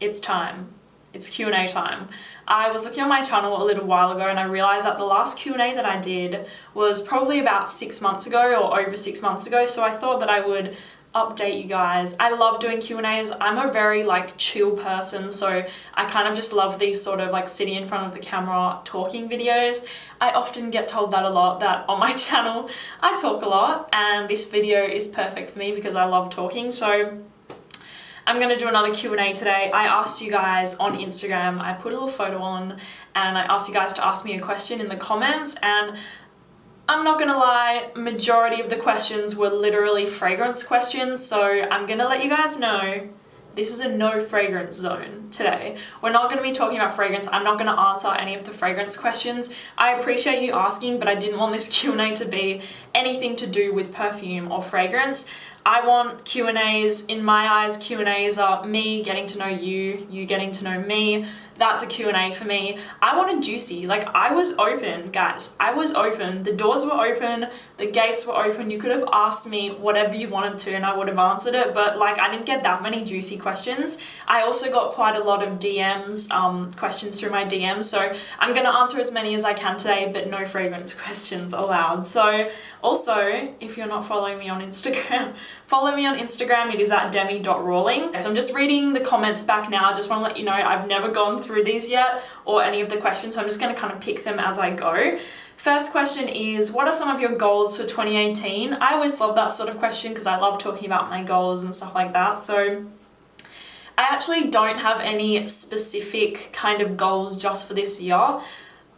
it's time. It's Q&A time. I was looking on my channel a little while ago and I realized that the last Q&A that I did was probably about 6 months ago or over 6 months ago, so I thought that I would update you guys. I love doing Q&As. I'm a very like chill person, so I kind of just love these sort of like sitting in front of the camera talking videos. I often get told that a lot, that on my channel I talk a lot, and this video is perfect for me because I love talking. So I'm going to do another Q&A today. I asked you guys on Instagram, I put a little photo on and I asked you guys to ask me a question in the comments, and I'm not gonna lie, majority of the questions were literally fragrance questions, so I'm gonna let you guys know this is a no fragrance zone today. We're not gonna be talking about fragrance. I'm not gonna answer any of the fragrance questions. I appreciate you asking, but I didn't want this Q&A to be anything to do with perfume or fragrance. I want Q&As, in my eyes, Q&As are me getting to know you, you getting to know me. That's a Q&A for me. I want a juicy, like I was open, guys. I was open. The doors were open, the gates were open. You could have asked me whatever you wanted to and I would have answered it, but like I didn't get that many juicy questions. I also got quite a lot of DMs, questions through my DMs, so I'm gonna answer as many as I can today, but no fragrance questions allowed. So also, if you're not following me on Instagram, follow me on Instagram. It is at demi.rawling. So I'm just reading the comments back now. I just want to let you know I've never gone through these yet or any of the questions, so I'm just going to kind of pick them as I go. First question is, what are some of your goals for 2018? I always love that sort of question because I love talking about my goals and stuff like that. So I actually don't have any specific kind of goals just for this year.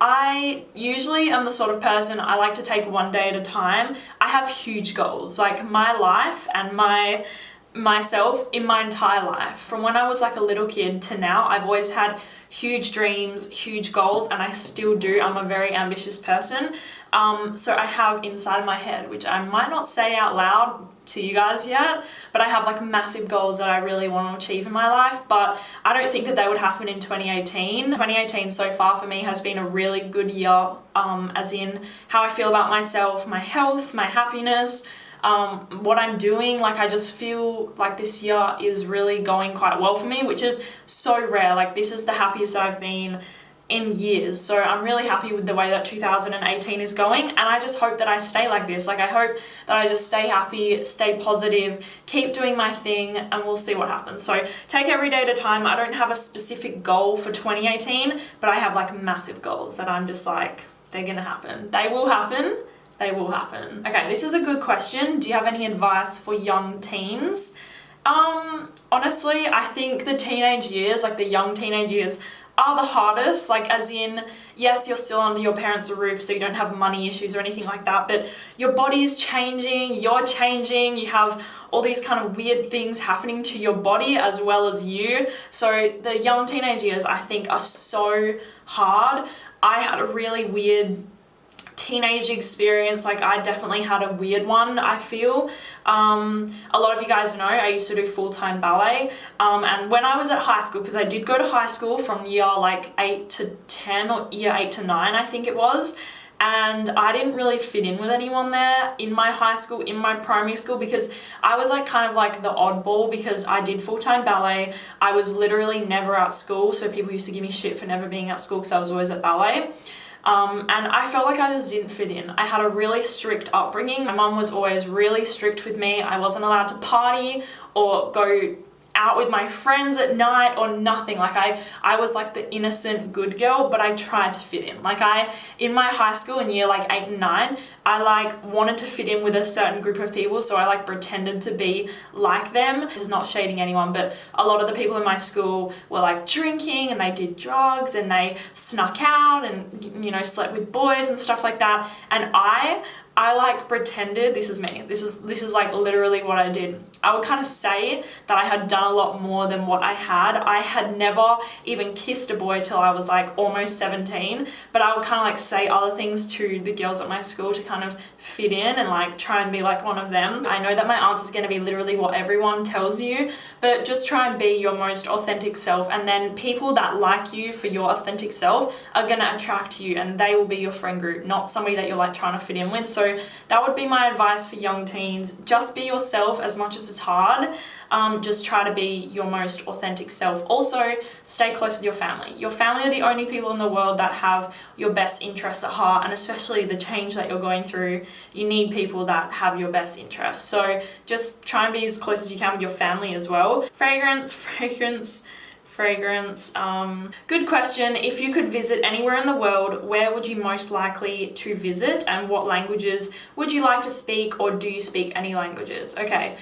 I usually am the sort of person, I like to take one day at a time. I have huge goals, like my life and myself in my entire life. From when I was like a little kid to now, I've always had huge dreams, huge goals, and I still do. I'm a very ambitious person. So I have inside of my head, which I might not say out loud to you guys yet, but I have like massive goals that I really want to achieve in my life, but I don't think that they would happen in 2018. 2018 so far for me has been a really good year, as in how I feel about myself, my health, my happiness, what I'm doing. Like I just feel like this year is really going quite well for me, which is so rare. Like this is the happiest I've been in years, so I'm really happy with the way that 2018 is going, and I just hope that I stay like this. Like I hope that I just stay happy, stay positive, keep doing my thing, and we'll see what happens. So take every day at a time. I don't have a specific goal for 2018, but I have like massive goals that I'm just like, they're gonna happen. They will happen. They will happen. Okay, this is a good question. Do you have any advice for young teens? Honestly, I think the teenage years, like the young teenage years, are the hardest. Like as in, yes, you're still under your parents' roof, so you don't have money issues or anything like that, but your body is changing, you're changing, you have all these kind of weird things happening to your body as well as you. So the young teenage years, I think, are so hard. I had a really weird teenage experience. Like I definitely had a weird one, I feel. A lot of you guys know I used to do full-time ballet, and when I was at high school, because I did go to high school from year like 8 to 10 or year 8 to 9 I think it was, and I didn't really fit in with anyone there in my high school, in my primary school, because I was like kind of like the oddball because I did full-time ballet. I was literally never at school, so people used to give me shit for never being at school because I was always at ballet. And I felt like I just didn't fit in. I had a really strict upbringing. My mum was always really strict with me. I wasn't allowed to party or go out with my friends at night or nothing. Like I was like the innocent good girl, but I tried to fit in. Like in my high school in year like 8 and 9, I like wanted to fit in with a certain group of people, so I like pretended to be like them. This is not shading anyone, but a lot of the people in my school were like drinking and they did drugs and they snuck out and, you know, slept with boys and stuff like that. And I like pretended, this is me, this is like literally what I did. I would kind of say that I had done a lot more than what I had. I had never even kissed a boy till I was like almost 17, but I would kind of like say other things to the girls at my school to kind of fit in and like try and be like one of them. I know that my answer is going to be literally what everyone tells you, but just try and be your most authentic self, and then people that like you for your authentic self are going to attract you and they will be your friend group, not somebody that you're like trying to fit in with. So that would be my advice for young teens. Just be yourself as much as it's hard, just try to be your most authentic self. Also, stay close with your family. Your family are the only people in the world that have your best interests at heart, and especially the change that you're going through, you need people that have your best interests. So just try and be as close as you can with your family as well. Fragrance. Good question. If you could visit anywhere in the world, where would you most likely to visit, and what languages would you like to speak, or do you speak any languages? Okay.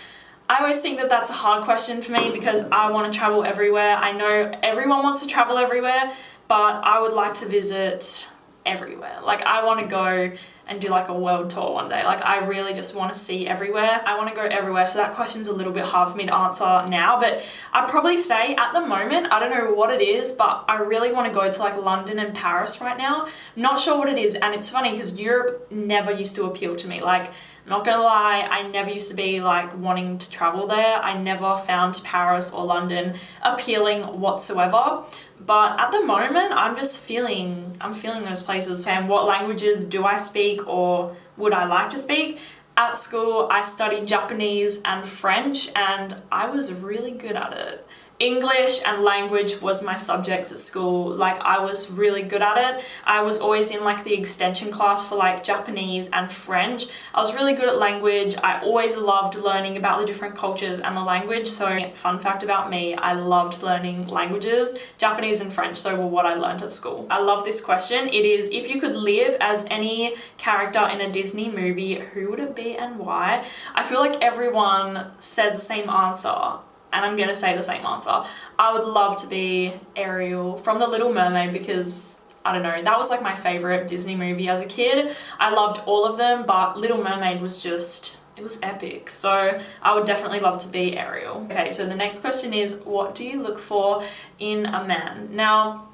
I always think that that's a hard question for me because I want to travel everywhere. I know everyone wants to travel everywhere, but I would like to visit everywhere. Like, I want to go and do like a world tour one day. Like, I really just want to see everywhere. I want to go everywhere. So that question's a little bit hard for me to answer now, but I'd probably say at the moment, I don't know what it is, but I really want to go to like London and Paris right now. Not sure what it is. And it's funny because Europe never used to appeal to me. Like, not gonna lie, I never used to be like wanting to travel there. I never found Paris or London appealing whatsoever. But at the moment, I'm feeling those places. And what languages do I speak, or would I like to speak? At school, I studied Japanese and French, and I was really good at it. English and language was my subjects at school. Like, I was really good at it. I was always in like the extension class for like Japanese and French. I was really good at language. I always loved learning about the different cultures and the language. So fun fact about me, I loved learning languages. Japanese and French, so were what I learned at school. I love this question. It is, if you could live as any character in a Disney movie, who would it be and why? I feel like everyone says the same answer, and I'm gonna say the same answer. I would love to be Ariel from The Little Mermaid because, I don't know, that was like my favorite Disney movie as a kid. I loved all of them, but Little Mermaid was just, it was epic. So I would definitely love to be Ariel. Okay, so the next question is, what do you look for in a man? Now,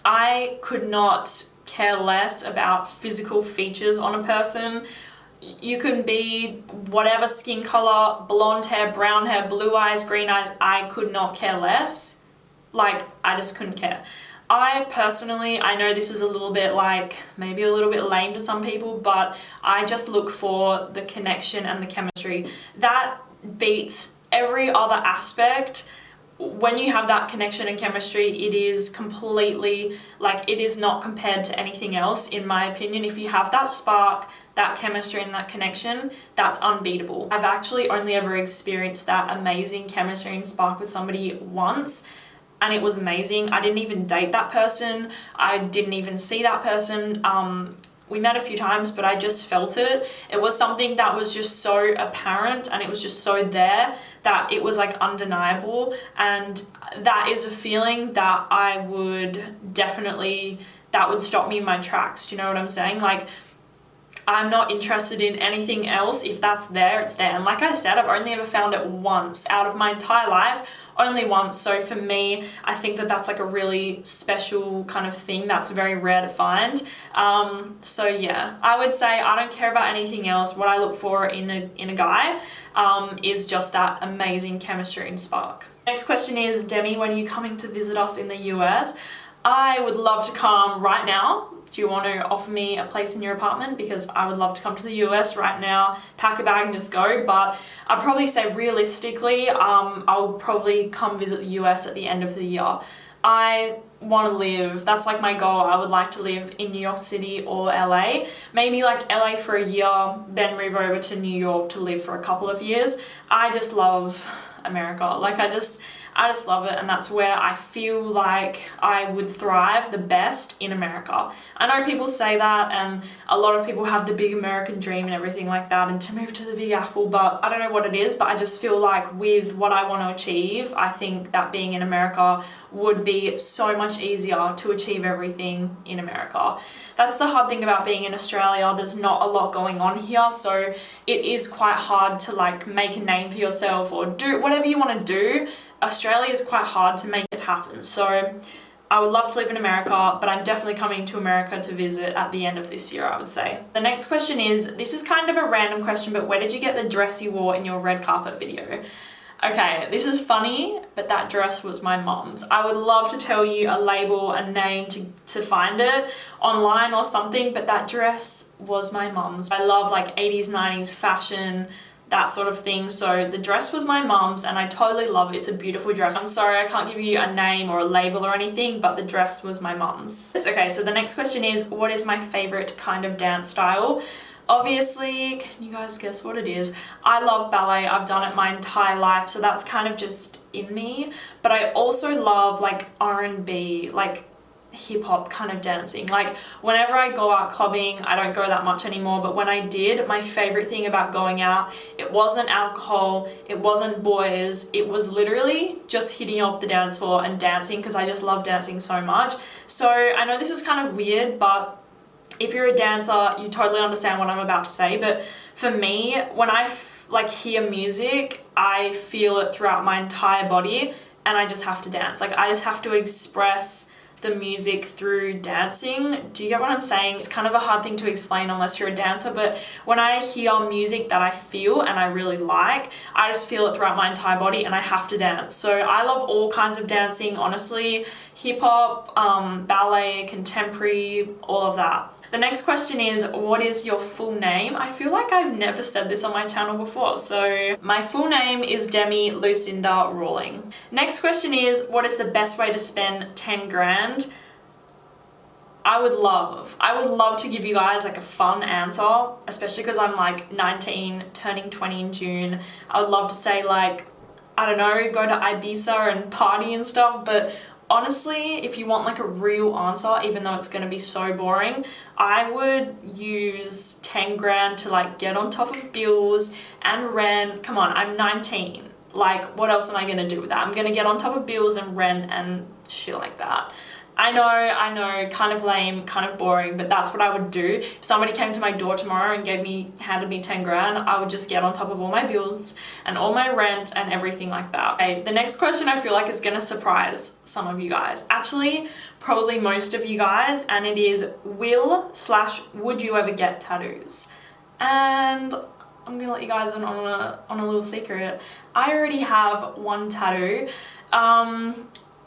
I could not care less about physical features on a person. You can be whatever skin color, blonde hair, brown hair, blue eyes, green eyes, I could not care less. Like, I just couldn't care. I personally, I know this is a little bit like, maybe a little bit lame to some people, but I just look for the connection and the chemistry. That beats every other aspect. When you have that connection and chemistry, it is completely, like, it is not compared to anything else, in my opinion. If you have that spark, that chemistry and that connection, that's unbeatable. I've actually only ever experienced that amazing chemistry and spark with somebody once, and it was amazing. I didn't even date that person. I didn't even see that person. We met a few times, but I just felt it. It was something that was just so apparent, and it was just so there that it was like undeniable. And that is a feeling that I would definitely, that would stop me in my tracks. Do you know what I'm saying? Like, I'm not interested in anything else. If that's there, it's there. And like I said, I've only ever found it once out of my entire life, only once. So for me, I think that that's like a really special kind of thing that's very rare to find. So yeah, I would say I don't care about anything else. What I look for in a guy is just that amazing chemistry and spark. Next question is, Demi, when are you coming to visit us in the US? I would love to come right now. Do you want to offer me a place in your apartment? Because I would love to come to the US right now, pack a bag and just go. But I'd probably say realistically, I'll probably come visit the US at the end of the year. I want to live, that's like my goal. I would like to live in New York City or LA. Maybe like LA for a year, then move over to New York to live for a couple of years. I just love America. Like, I just love it, and that's where I feel like I would thrive the best, in America. I know people say that, and a lot of people have the big American dream and everything like that, and to move to the Big Apple, but I don't know what it is, but I just feel like with what I want to achieve, I think that being in America would be so much easier to achieve everything in America. That's the hard thing about being in Australia. There's not a lot going on here, so it is quite hard to like make a name for yourself or do whatever you want to do. Australia is quite hard to make it happen. So I would love to live in America, but I'm definitely coming to America to visit at the end of this year, I would say. The next question is, this is kind of a random question, but where did you get the dress you wore in your red carpet video? Okay, this is funny, but that dress was my mom's. I would love to tell you a label, a name to find it online or something, but that dress was my mom's. I love like 80s, 90s fashion, that sort of thing. So the dress was my mum's and I totally love it. It's a beautiful dress. I'm sorry I can't give you a name or a label or anything, but the dress was my mum's. Okay, so the next question is, what is my favorite kind of dance style? Obviously, can you guys guess what it is? I love ballet. I've done it my entire life, so that's kind of just in me. But I also love like R&B, like hip hop kind of dancing. Like whenever I go out clubbing, I don't go that much anymore, but when I did, my favorite thing about going out, it wasn't alcohol, it wasn't boys, it was literally just hitting up the dance floor and dancing, because I just love dancing so much. So I know this is kind of weird, but if you're a dancer, you totally understand what I'm about to say. But for me, when I like hear music, I feel it throughout my entire body and I just have to dance. Like I just have to express the music through dancing. Do you get what I'm saying? It's kind of a hard thing to explain unless you're a dancer, but when I hear music that I feel and I really like, I just feel it throughout my entire body and I have to dance. So I love all kinds of dancing, honestly. Hip hop, ballet, contemporary, all of that. The next question is, what is your full name? I feel like I've never said this on my channel before. So my full name is Demi Lucinda Rawling. Next question is, what is the best way to spend 10 grand? I would love to give you guys like a fun answer, especially because I'm like 19, turning 20 in June. I would love to say like, I don't know, go to Ibiza and party and stuff, but honestly, if you want like a real answer, even though it's going to be so boring, I would use 10 grand to like get on top of bills and rent. Come on, I'm 19. Like, what else am I going to do with that? I'm going to get on top of bills and rent and shit like that. I know, kind of lame, kind of boring, but that's what I would do. If somebody came to my door tomorrow and handed me 10 grand, I would just get on top of all my bills and all my rent and everything like that. Okay, the next question I feel like is gonna surprise some of you guys. Actually, probably most of you guys, and it is, would you ever get tattoos? And I'm gonna let you guys in on a little secret. I already have one tattoo.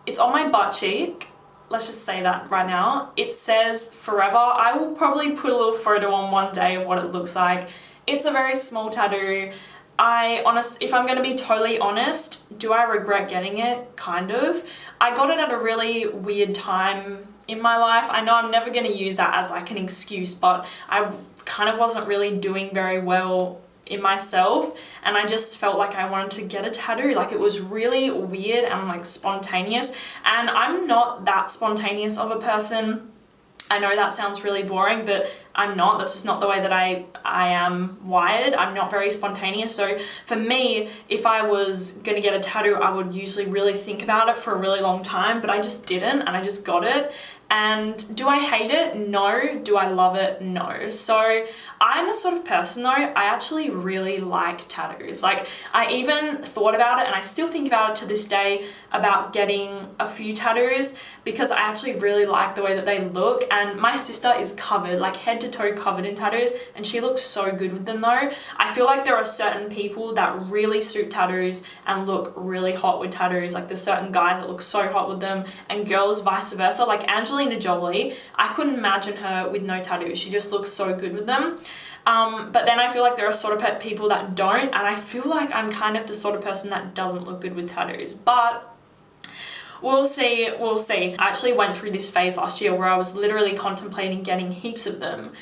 It's on my butt cheek. Let's just say that right now. It says forever. I will probably put a little photo on one day of what it looks like. It's a very small tattoo. If I'm gonna be totally honest, do I regret getting it? Kind of. I got it at a really weird time in my life. I know I'm never gonna use that as like an excuse, but I kind of wasn't really doing very well in myself and I just felt like I wanted to get a tattoo. Like it was really weird and like spontaneous, and I'm not that spontaneous of a person. I know that sounds really boring, but I'm not. That's just not the way that I am wired. I'm not very spontaneous. So for me, if I was gonna get a tattoo, I would usually really think about it for a really long time, but I just didn't and I just got it. And do I hate it? No. Do I love it? No. So I'm the sort of person though, I actually really like tattoos. Like I even thought about it and I still think about it to this day about getting a few tattoos because I actually really like the way that they look. And my sister is covered, like head to toe covered in tattoos, and she looks so good with them though. I feel like there are certain people that really suit tattoos and look really hot with tattoos. Like there's certain guys that look so hot with them and girls vice versa. Like Angelina Jolie, I couldn't imagine her with no tattoos. She just looks so good with them. But then I feel like there are sort of people that don't, and I feel like I'm kind of the sort of person that doesn't look good with tattoos. But we'll see. I actually went through this phase last year where I was literally contemplating getting heaps of them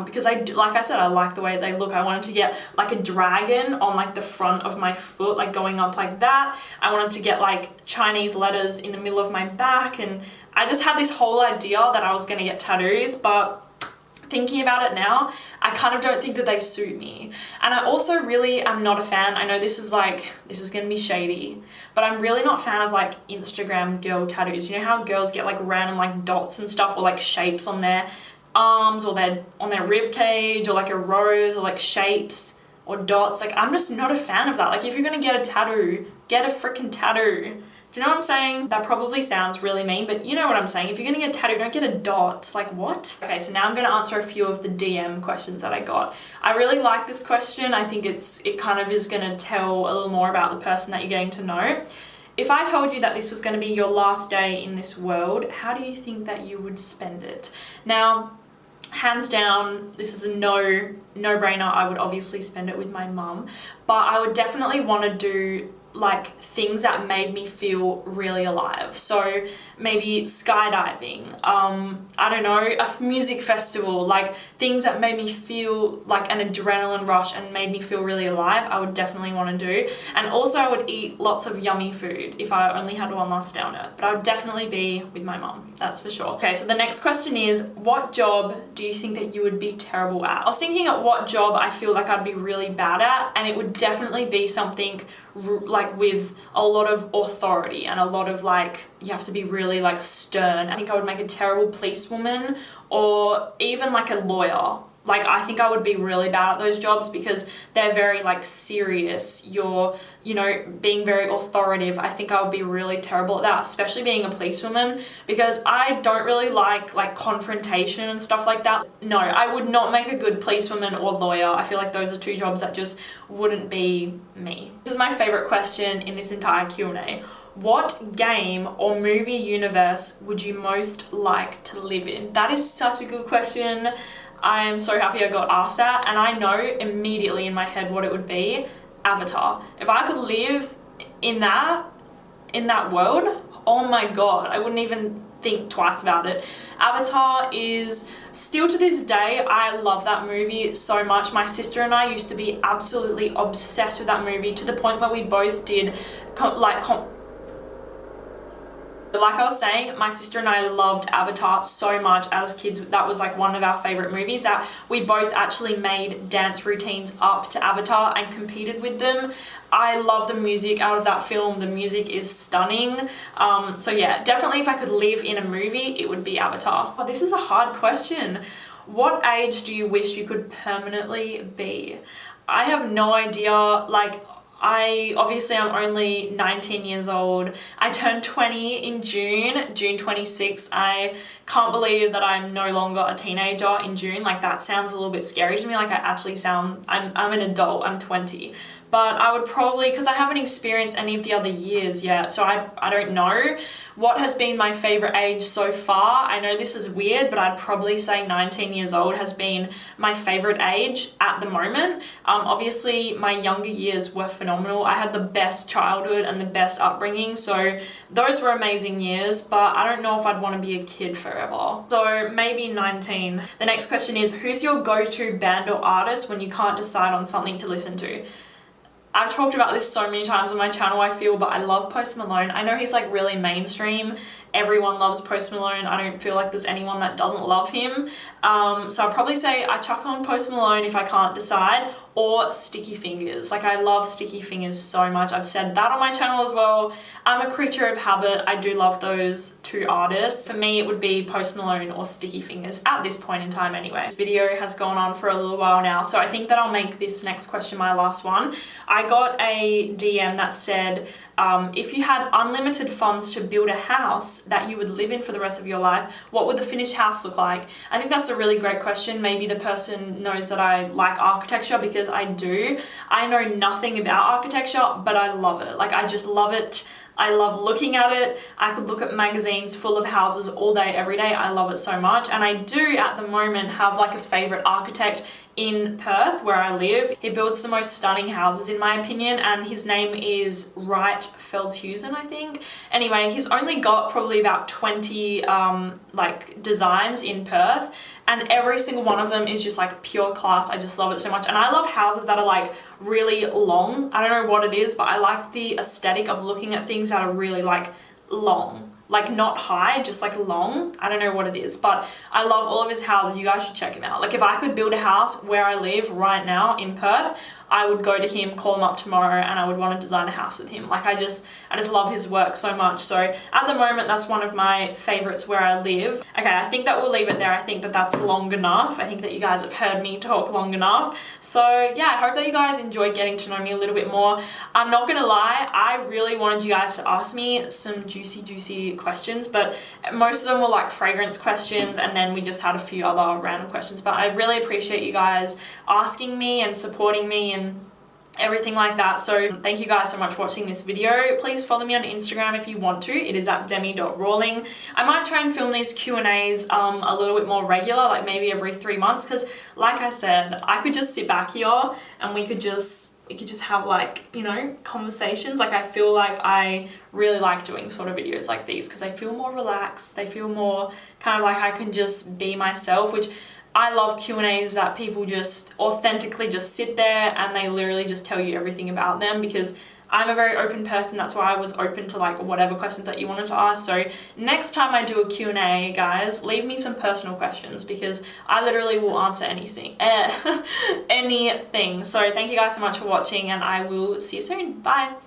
because like I said, I like the way they look. I wanted to get like a dragon on like the front of my foot, like going up like that. I wanted to get like Chinese letters in the middle of my back, and I just had this whole idea that I was going to get tattoos, but thinking about it now, I kind of don't think that they suit me. And I also really am not a fan. I know this is gonna be shady, but I'm really not a fan of like Instagram girl tattoos. You know how girls get like random like dots and stuff, or like shapes on their arms or on their rib cage, or like a rose, or like shapes or dots. Like I'm just not a fan of that. Like if you're gonna get a tattoo, get a freaking tattoo. Do you know what I'm saying? That probably sounds really mean, but you know what I'm saying. If you're gonna get a tattoo, don't get a dot. Like what? Okay, so now I'm gonna answer a few of the DM questions that I got. I really like this question. I think it kind of is gonna tell a little more about the person that you're getting to know. If I told you that this was gonna be your last day in this world, how do you think that you would spend it? Now, hands down, this is a no-brainer. I would obviously spend it with my mum, but I would definitely want to do like things that made me feel really alive. So maybe skydiving, I don't know, a music festival, like things that made me feel like an adrenaline rush and made me feel really alive, I would definitely want to do. And also I would eat lots of yummy food if I only had one last day on earth, but I would definitely be with my mum, that's for sure. Okay, so the next question is, what job do you think that you would be terrible at? I was thinking at what job I feel like I'd be really bad at, and it would definitely be something like with a lot of authority and a lot of like, you have to be really like stern. I think I would make a terrible policewoman or even like a lawyer. Like I think I would be really bad at those jobs because they're very like serious. You're, you know, being very authoritative. I think I would be really terrible at that, especially being a policewoman, because I don't really like confrontation and stuff like that. No, I would not make a good policewoman or lawyer. I feel like those are two jobs that just wouldn't be me. This is my favorite question in this entire Q&A. What game or movie universe would you most like to live in? That is such a good question. I am so happy I got asked that, and I know immediately in my head what it would be. Avatar. If I could live in that world, oh my god, I wouldn't even think twice about it. Avatar is still to this day, I love that movie so much. My sister and I used to be absolutely obsessed with that movie to the point where we both did like I was saying, my sister and I loved Avatar so much as kids. That was like one of our favorite movies that we both actually made dance routines up to Avatar and competed with them. I love the music out of that film. The music is stunning. So yeah, definitely if I could live in a movie, it would be Avatar. Oh, this is a hard question. What age do you wish you could permanently be? I have no idea. Like, I'm only 19 years old. I turned 20 in June 26th. I can't believe that I'm no longer a teenager in June. Like, that sounds a little bit scary to me. Like, I'm an adult, I'm 20. But I would probably, because I haven't experienced any of the other years yet, so I don't know what has been my favorite age so far. I know this is weird, but I'd probably say 19 years old has been my favorite age at the moment. Obviously, my younger years were phenomenal. I had the best childhood and the best upbringing, so those were amazing years, but I don't know if I'd want to be a kid forever. So maybe 19. The next question is, who's your go-to band or artist when you can't decide on something to listen to? I've talked about this so many times on my channel, I feel, but I love Post Malone. I know he's like really mainstream. Everyone loves Post Malone. I don't feel like there's anyone that doesn't love him. So I'll probably say I chuck on Post Malone if I can't decide, or Sticky Fingers. Like, I love Sticky Fingers so much. I've said that on my channel as well. I'm a creature of habit. I do love those two artists. For me, it would be Post Malone or Sticky Fingers at this point in time anyway. This video has gone on for a little while now, so I think that I'll make this next question my last one. I got a DM that said, if you had unlimited funds to build a house that you would live in for the rest of your life, what would the finished house look like? I think that's a really great question. Maybe the person knows that I like architecture, because I do. I know nothing about architecture, but I love it. Like, I just love it. I love looking at it. I could look at magazines full of houses all day, every day. I love it so much. And I do at the moment have like a favorite architect in Perth where I live. He builds the most stunning houses in my opinion, and his name is Wright Feldhusen, I think. Anyway, he's only got probably about 20 like designs in Perth, and every single one of them is just like pure class. I just love it so much. And I love houses that are like really long. I don't know what it is, but I like the aesthetic of looking at things that are really like long. Like, not high, just like long. I don't know what it is, but I love all of his houses. You guys should check him out. Like, if I could build a house where I live right now in Perth, I would go to him, call him up tomorrow, and I would want to design a house with him. Like, I just love his work so much. So at the moment, that's one of my favorites where I live. Okay, I think that we'll leave it there. I think that that's long enough. I think that you guys have heard me talk long enough. So yeah, I hope that you guys enjoyed getting to know me a little bit more. I'm not gonna lie, I really wanted you guys to ask me some juicy questions, but most of them were like fragrance questions, and then we just had a few other random questions. But I really appreciate you guys asking me and supporting me, and everything like that. So thank you guys so much for watching this video. Please follow me on Instagram if you want to. It is at demi.rawling. I might try and film these Q&As a little bit more regular, like maybe every 3 months, because like I said, I could just sit back here and we could just have, like, you know, conversations. Like, I feel like I really like doing sort of videos like these because they feel more relaxed. They feel more kind of like I can just be myself, which I love Q&As that people just authentically just sit there and they literally just tell you everything about them, because I'm a very open person. That's why I was open to like whatever questions that you wanted to ask. So next time I do a Q&A, guys, leave me some personal questions because I literally will answer anything. Anything. So thank you guys so much for watching, and I will see you soon. Bye.